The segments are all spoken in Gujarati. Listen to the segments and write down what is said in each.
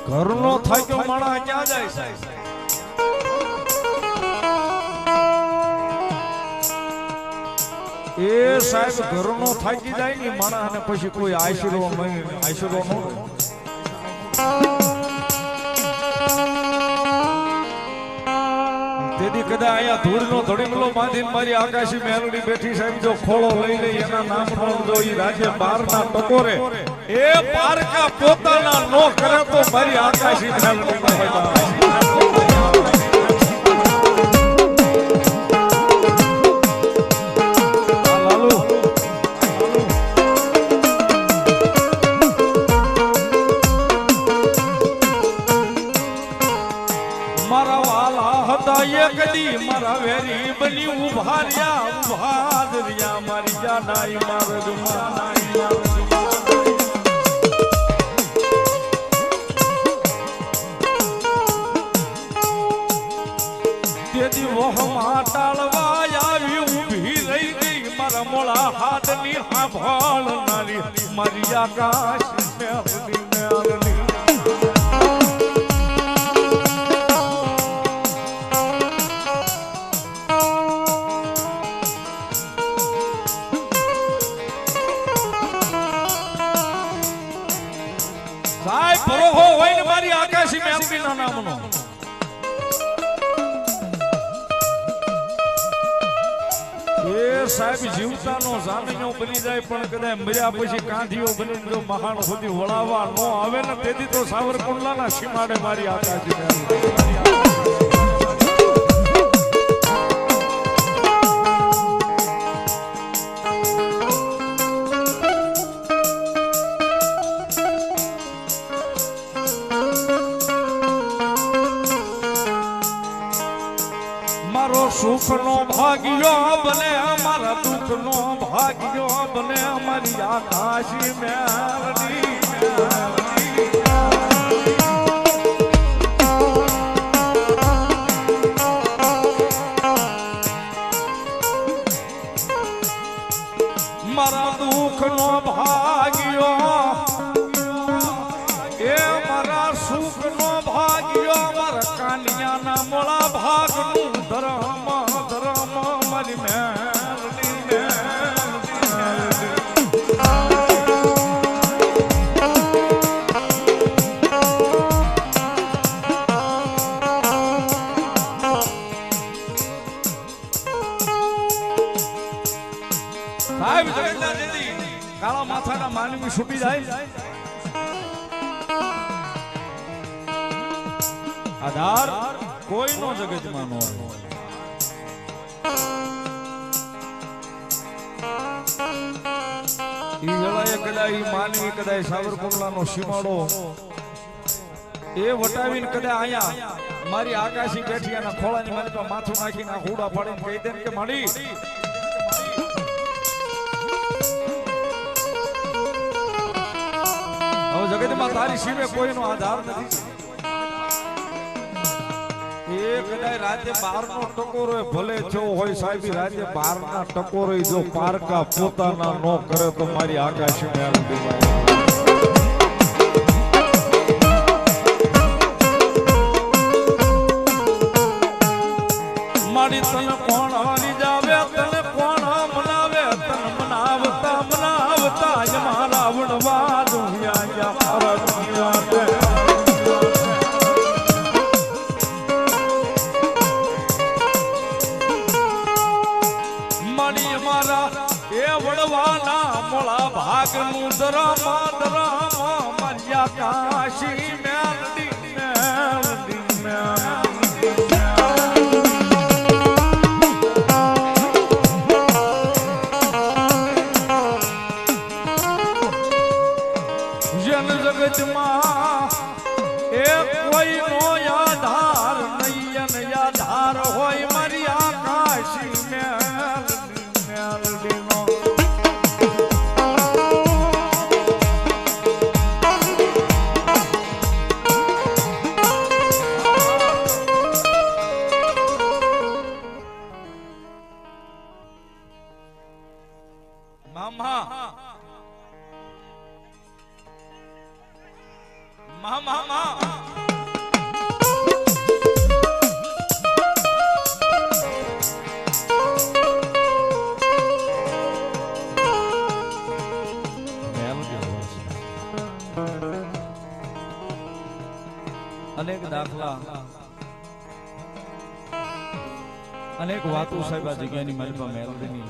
ઘરનો થાક્યો માણા ક્યાં જાય છે? એ સાહેબ ઘરનો થાકી જાય ને માણા અને પછી કોઈ આશરો નો તેથી કદાચ અહીંયા ધૂળનો ધડીમલો બાંધીને મારી આકાશી મેલડી બેઠી સાહેબ જો ખોળો લઈ લઈ એના નામનો જો ઈ રાજ્ય બારના ટકોરે એ પારકા પોતાના નો કરે તો મારી આકાશી મેલડી કદી મારા વેરી બની ઉભા રહ્યા મારી જાનાઈ તેથી વહમાં ટાળવા આવી ઊભી રહી ગઈ મારા મોળા હાથની સાંભળનારી મારી આકાશ મેલડી મેલડી હોય ને મારી આકાશી મેલડી ના નામનો એ સાહેબ જીવતાનો જામીનો બની જાય પણ કદાચ મર્યા પછી કાંધીઓ બની જો મહાન સુધી વળાવવા ન આવે ને તેથી તો સાવરકુંડલાના સીમાડે મારી આકાશી મેલડી સુખનો ભાગ્યો બને અમારા દુઃખનો ભાગ્યો બને અમારી આકાશી મેલડી મારા દુઃખનો ભાગ્યો એ મારા સુખનો ભાગ્યો મારા કાનિયાના મોળા ભાગનું ધર્મ મારી મેલડી સાહેબ જગતના દીદી કાળા માથાના માનવી છૂટી જાય આધાર કોઈનો જગતમાં ન હોય ઈ વેળાએ કદાચ ઈ માનવી કદાચ સાવરકુંડલાનો સીમાડો એ વટાવીને કદાચ અહીંયા મારી આકાશી બેઠી એના ખોળાની મારી પર માથું નાખીને આ હુડા પાડીને કહી દે કે માડી હવે જગતમાં તારી સિવાય કોઈનો આધાર નથી એ કદાચ રાતે 12 નો ટકોરો ભલે થયો હોય સાહેબ રાતે 12 ના ટકોરો જો પારકા પોતાના નો કરે તો મારી આકાશી મેલડી મારી તને કોણ હારી જાવે તને કોણ મનાવે તને મનાવતા મનાવતા મારા વડવા દુનિયા મોળા ભાગનું ધરામા મારી આકાશી મેલડી મેલડી જન જગતમાં એ કોઈનો આધાર નહીં આધાર હોય મારી આકાશી મેલડી નો મા અનેક દાખલા અનેક વાતો સાહેબ આ જગ્યાની મારી મેલડીની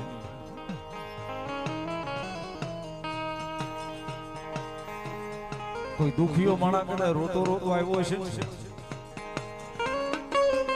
કોઈ દુખીઓ માણા કદાચ રોતો રોતો આવ્યો છે